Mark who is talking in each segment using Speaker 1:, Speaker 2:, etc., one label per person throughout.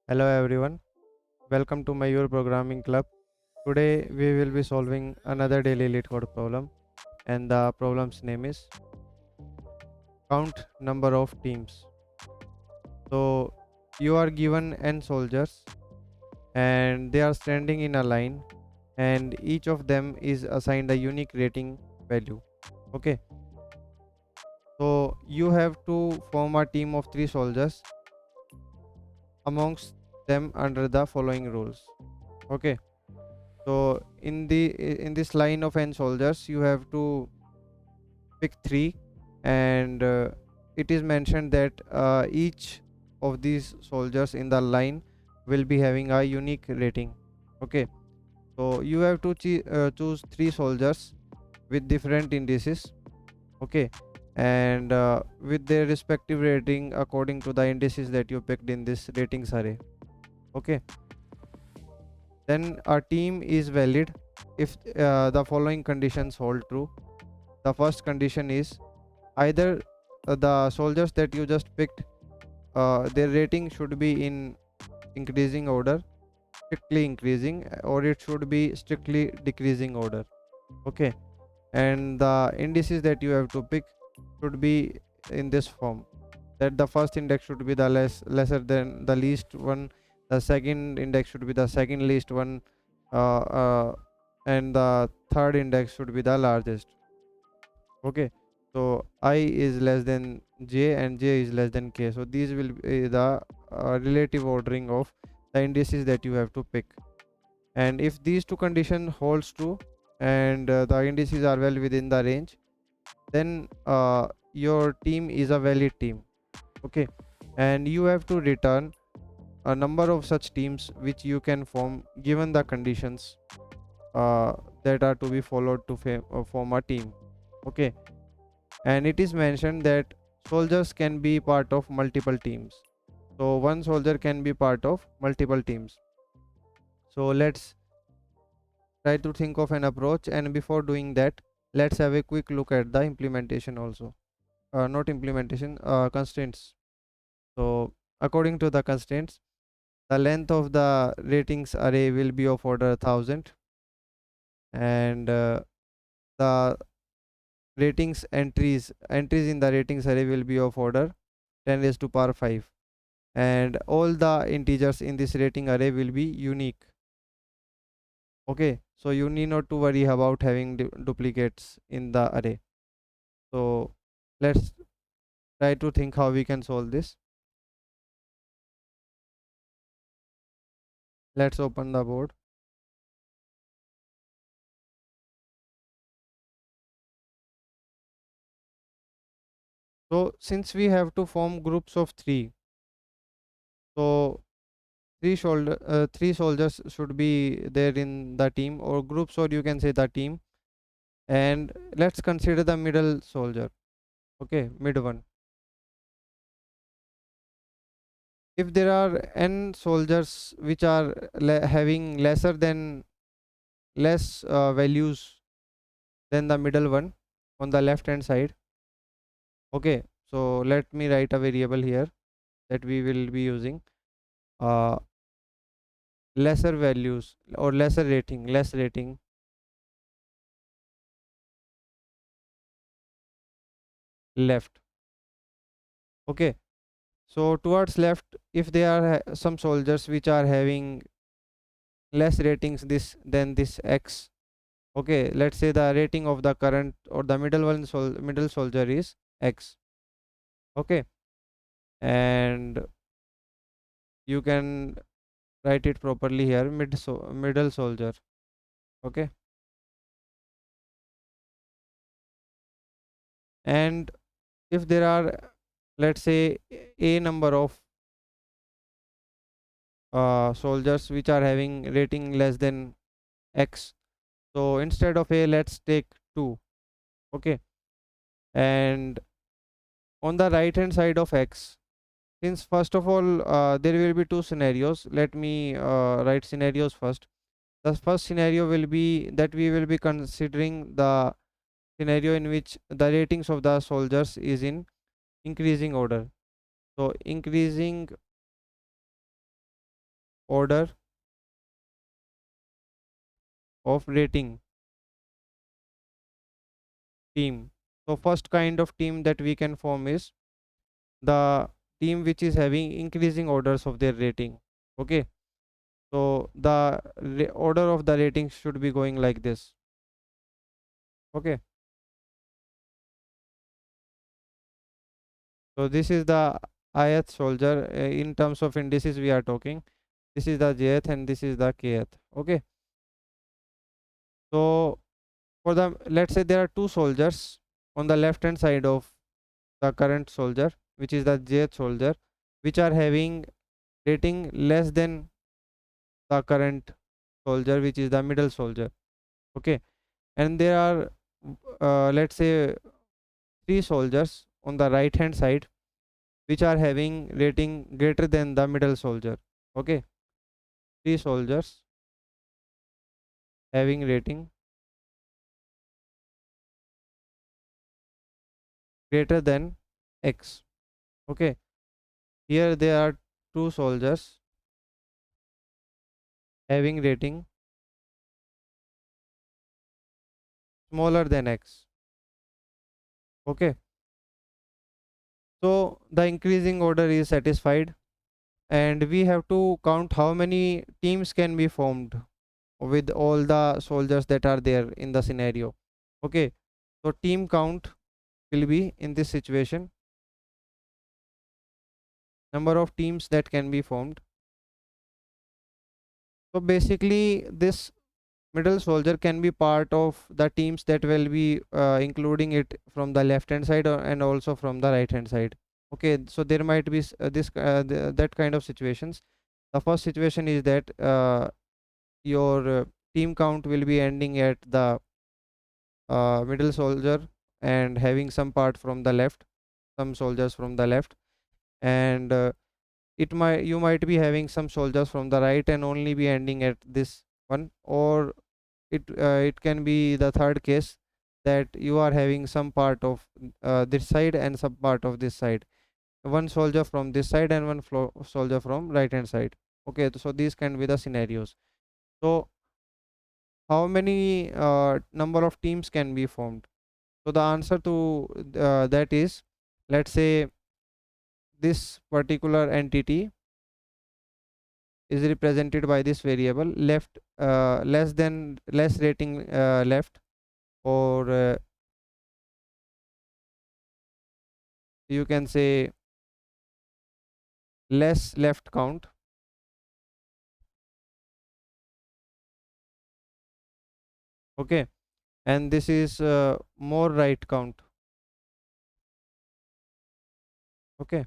Speaker 1: Hello everyone, welcome to my Your Programming Club. Today we will be solving another daily LeetCode problem, and the problem's name is count number of teams. So you are given n soldiers and they are standing in a line, and each of them is assigned a unique rating value. Okay, so you have to form a team of 3 soldiers amongst them under the following rules. Okay, so in this line of n soldiers you have to pick 3, and it is mentioned that each of these soldiers in the line will be having a unique rating. Okay, so you have to choose 3 soldiers with different indices. Okay, and with their respective rating according to the indices that you picked in this ratings array. Okay, then our team is valid if the following conditions hold true. The first condition is either the soldiers that you just picked, their rating should be in increasing order, strictly increasing, or it should be strictly decreasing order. Okay, and the indices that you have to pick should be in this form, that the first index should be the lesser than the least one, the second index should be the second least one, uh, uh, and the third index should be the largest. Okay, so I is less than j and j is less than k, so these will be the relative ordering of the indices that you have to pick. And if these two condition holds true and the indices are well within the range, then your team is a valid team. Okay, and you have to return a number of such teams which you can form given the conditions uh, that are to be followed to form a team. Okay, and it is mentioned that soldiers can be part of multiple teams, so one soldier can be part of multiple teams. So let's try to think of an approach, and before doing that, let's have a quick look at the implementation also. Not implementation, constraints. So according to the constraints, the length of the ratings array will be of order 1000, and the entries in the ratings array will be of order 10 raised to power 5, and all the integers in this rating array will be unique. Okay, so you need not to worry about having duplicates in the array. So let's try to think how we can solve this. Let's open the board. So since we have to form groups of 3, so 3 soldiers should be there in the team or groups, or you can say the team. And let's consider the middle soldier. Okay, mid one. If there are n soldiers which are having less values than the middle one on the left hand side. Okay, so let me write a variable here that we will be using, uh, lesser values or lesser rating, less rating left. Okay, so towards left, if there are some soldiers which are having less ratings this than this x. Okay, let's say the rating of the current or the middle soldier is x. Okay, and you can write it properly here, middle soldier. Okay, and if there are, let's say, a number of soldiers which are having rating less than x, so instead of a, let's take 2. Okay, and on the right hand side of x, since first of all there will be 2 scenarios, let me write scenarios first. The first scenario will be that we will be considering the scenario in which the ratings of the soldiers is in increasing order. So increasing order of rating team. So first kind of team that we can form is the team which is having increasing orders of their rating. Okay, so the order of the rating should be going like this. Okay, so this is the ith soldier, in terms of indices we are talking. This is the jth and this is the kth. Okay, so for the, let's say there are two soldiers on the left hand side of the current soldier, which is the jth soldier, which are having rating less than the current soldier, which is the middle soldier. Okay, and there are let's say three soldiers on the right hand side which are having rating greater than the middle soldier. Okay, three soldiers having rating greater than x. Okay, here there are two soldiers having rating smaller than x. Okay, so the increasing order is satisfied, and we have to count how many teams can be formed with all the soldiers that are there in the scenario. Okay, so team count will be in this situation number of teams that can be formed. So basically this middle soldier can be part of the teams that will be including it from the left hand side and also from the right hand side. Okay, so there might be that kind of situations. The first situation is that your team count will be ending at the middle soldier and having some part from the left, some soldiers from the left, and it might, you might be having some soldiers from the right and only be ending at this one, or it can be the third case, that you are having some part of this side and some part of this side, one soldier from this side and one soldier from right hand side. Okay, so these can be the scenarios. So how many number of teams can be formed? So the answer to that is, let's say this particular entity is represented by this variable left, less than, less rating left, or you can say less left count. Okay, and this is more right count. Okay,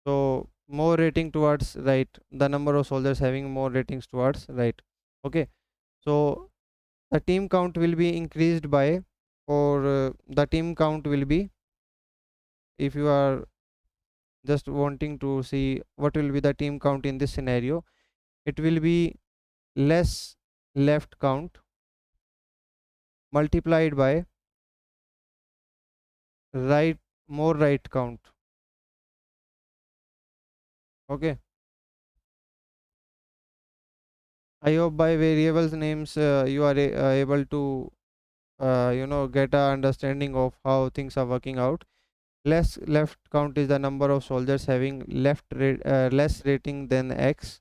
Speaker 1: so more rating towards right, the number of soldiers having more ratings towards right. Okay, so the team count will be increased by, or the team count will be, if you are just wanting to see what will be the team count in this scenario, it will be less left count multiplied by right, more right count. Okay, I hope by variables names you are able to get a understanding of how things are working out. Less left count is the number of soldiers having less rating than x,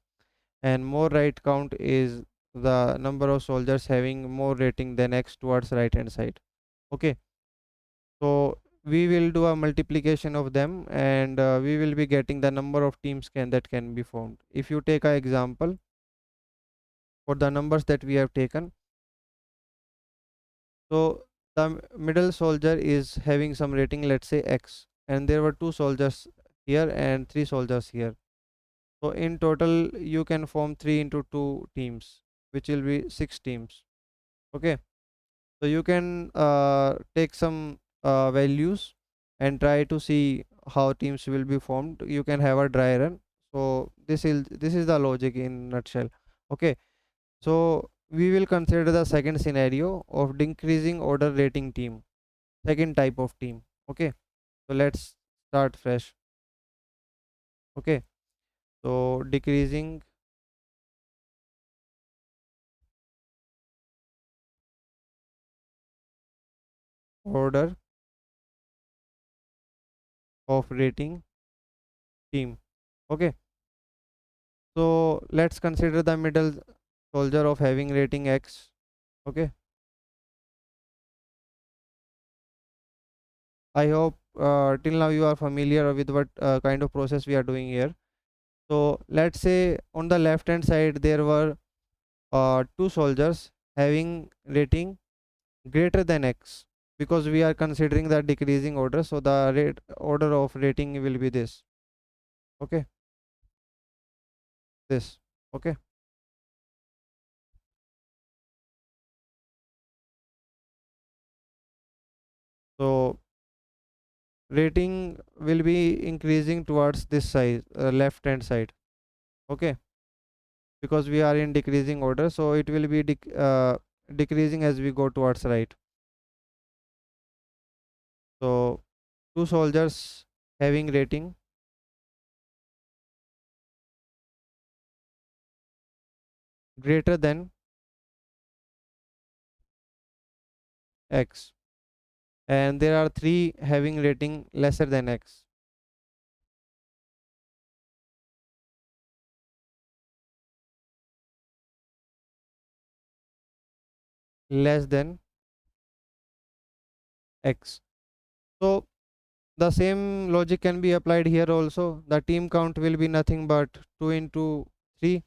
Speaker 1: and more right count is the number of soldiers having more rating than x towards right hand side. Okay, so we will do a multiplication of them, and we will be getting the number of teams that can be formed. If you take an example for the numbers that we have taken, so the middle soldier is having some rating, let's say x, and there were two soldiers here and three soldiers here. So in total you can form 3 into 2 teams, which will be 6 teams. Okay, so you can take some values and try to see how teams will be formed. You can have a dry run. So this is the logic in nutshell. Okay, so we will consider the second scenario of decreasing order rating team, second type of team. Okay, so let's start fresh. Okay, So decreasing order of rating team. Okay, so let's consider the middle soldier of having rating X. Okay, I hope till now you are familiar with what kind of process we are doing here. So let's say on the left hand side there were two soldiers having rating greater than X, because we are considering the decreasing order, so the rate order of rating will be this. Okay, this. Okay, so rating will be increasing towards this side, left hand side. Okay, because we are in decreasing order, so it will be decreasing as we go towards right. So two soldiers having rating greater than X, and there are three having rating lesser than X. Less than X. So the same logic can be applied here also. The team count will be nothing but 2 into 3,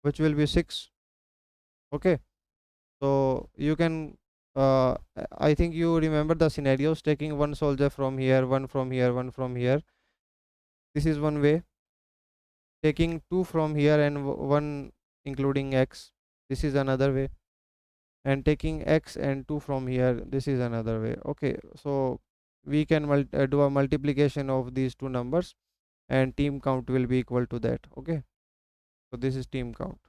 Speaker 1: which will be 6. Okay, so you can I think you remember the scenarios, taking one soldier from here, one from here, one from here. This is one way. Taking two from here and one including X. This is another way. And taking X and two from here. This is another way. Okay, so we can do a multiplication of these two numbers, and team count will be equal to that. Okay, so this is team count.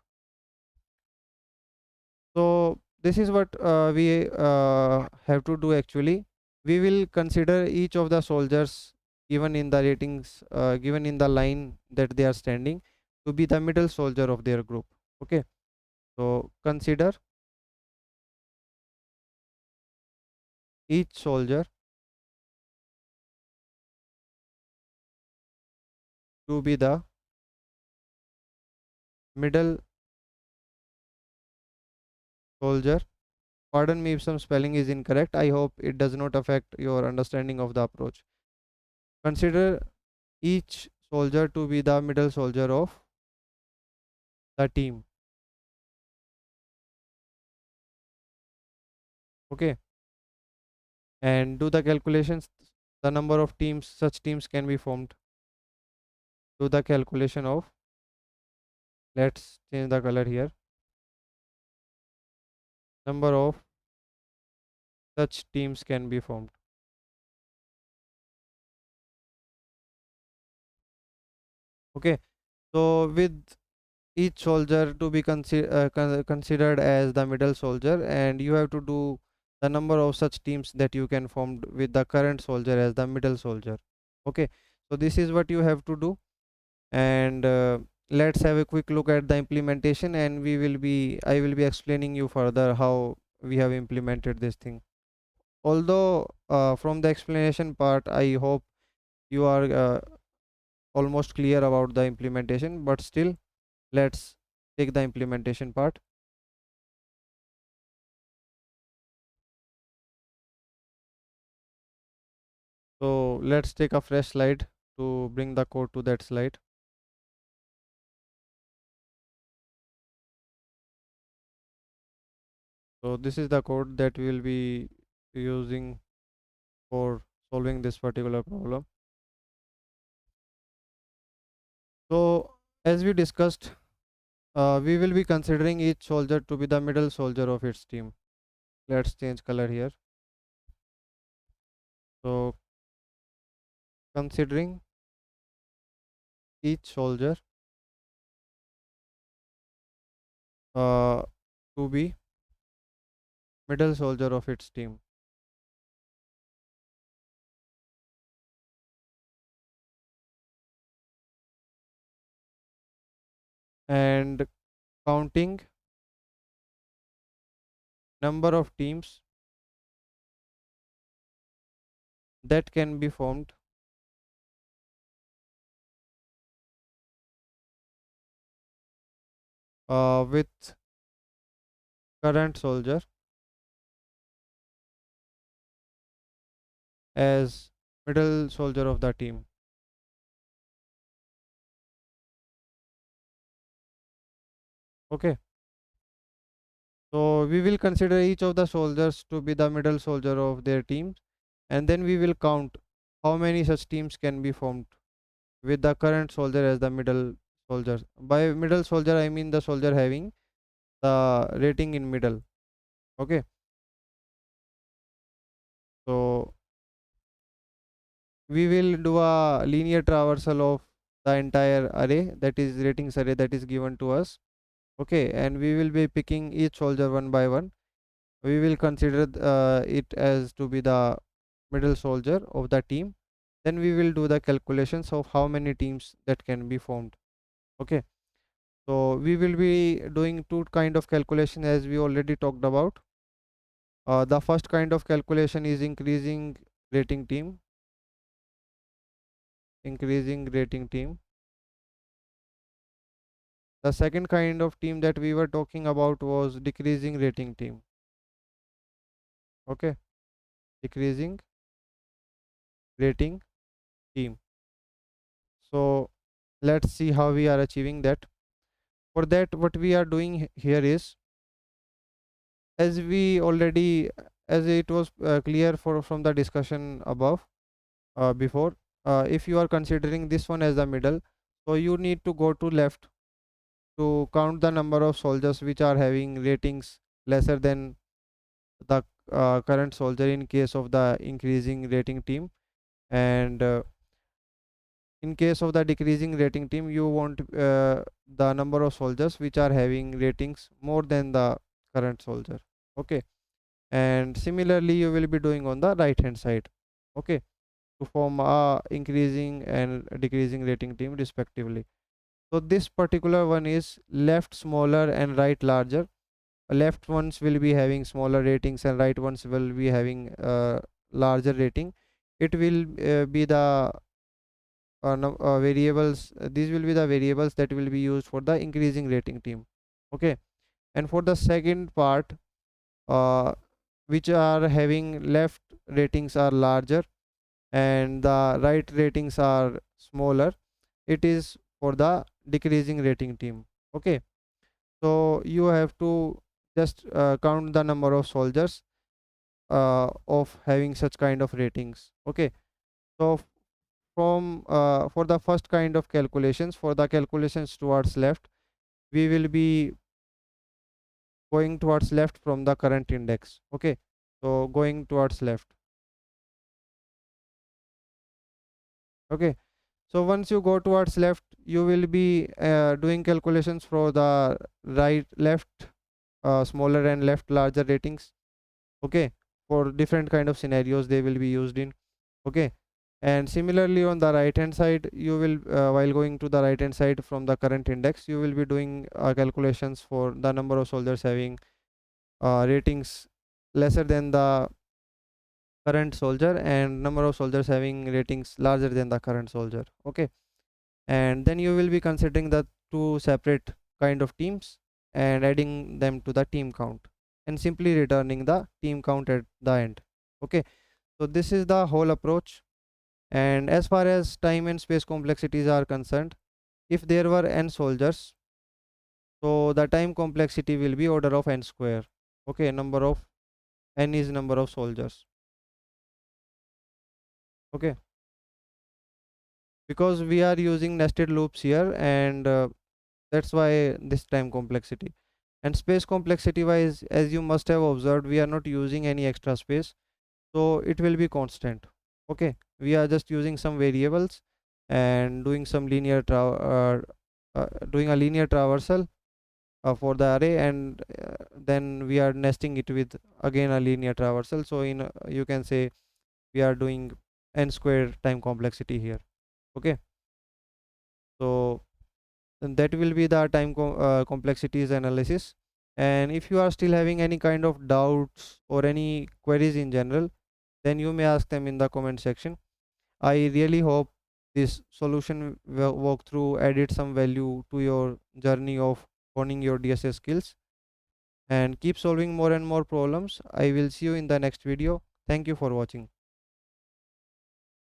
Speaker 1: So this is what we have to do actually. We will consider each of the soldiers given in the ratings, given in the line that they are standing, to be the middle soldier of their group. Okay, so consider each soldier to be the middle soldier. Pardon me if some spelling is incorrect. I hope it does not affect your understanding of the approach. Consider each soldier to be the middle soldier of the team. Okay, and do the calculations. The number of teams, such teams can be formed. Do the calculation of, let's change the color here, number of such teams can be formed. Okay, so with each soldier to be considered as the middle soldier, and you have to do the number of such teams that you can form with the current soldier as the middle soldier. Okay, so this is what you have to do, and let's have a quick look at the implementation, and I will be explaining you further how we have implemented this thing. Although from the explanation part I hope you are almost clear about the implementation, but still let's take the implementation part. So let's take a fresh slide to bring the code to that slide. So this is the code that we will be using for solving this particular problem. So as we discussed, we will be considering each soldier to be the middle soldier of its team. Let's change color here. So considering each soldier uh, to be middle soldier of its team. and counting number of teams that can be formed with current soldier as middle soldier of the team. Okay, so we will consider each of the soldiers to be the middle soldier of their team, and then we will count how many such teams can be formed with the current soldier as the middle soldier. By middle soldier, I mean the soldier having the rating in middle. Okay, so we will do a linear traversal of the entire array, that is ratings array, that is given to us. Okay, and we will be picking each soldier one by one. We will consider it as to be the middle soldier of the team. Then we will do the calculations of how many teams that can be formed. Okay, so we will be doing two kind of calculation as we already talked about. The first kind of calculation is increasing rating team. The second kind of team that we were talking about was decreasing rating team. Okay, decreasing rating team. So let's see how we are achieving that. For that, what we are doing here is, as we already, as it was clear for from the discussion above, before, if you are considering this one as the middle, so you need to go to left to count the number of soldiers which are having ratings lesser than the current soldier in case of the increasing rating team, and in case of the decreasing rating team you want the number of soldiers which are having ratings more than the current soldier. Okay, and similarly you will be doing on the right hand side. Okay, to form a increasing and decreasing rating team respectively. So this particular one is left smaller and right larger. Left ones will be having smaller ratings and right ones will be having larger rating. It will be the variables, these will be the variables that will be used for the increasing rating team. Okay, and for the second part, uh, which are having left ratings are larger and the right ratings are smaller, it is for the decreasing rating team. Okay, so you have to just count the number of soldiers of having such kind of ratings. Okay, so from for the first kind of calculations, for the calculations towards left, we will be going towards left from the current index. Okay, so going towards left. Okay, so once you go towards left, you will be doing calculations for the right left smaller and left larger ratings. Okay, for different kind of scenarios they will be used in. Okay, and similarly on the right hand side you will while going to the right hand side from the current index, you will be doing calculations for the number of soldiers having ratings lesser than the current soldier and number of soldiers having ratings larger than the current soldier. Okay, and then you will be considering the two separate kind of teams and adding them to the team count and simply returning the team count at the end. Okay, so this is the whole approach. And as far as time and space complexities are concerned, if there were n soldiers, so the time complexity will be order of n square. Okay, number of n is number of soldiers. Okay, because we are using nested loops here, and that's why this time complexity. And space complexity wise, as you must have observed, we are not using any extra space, so it will be constant. Okay, we are just using some variables and doing some doing a linear traversal for the array, and then we are nesting it with again a linear traversal. So in you can say we are doing n square time complexity here. Okay, so and that will be the complexities analysis. And if you are still having any kind of doubts or any queries in general, then you may ask them in the comment section. I really hope this solution walkthrough added some value to your journey of honing your DSS skills, and keep solving more and more problems. I will see you in the next video. Thank you for watching.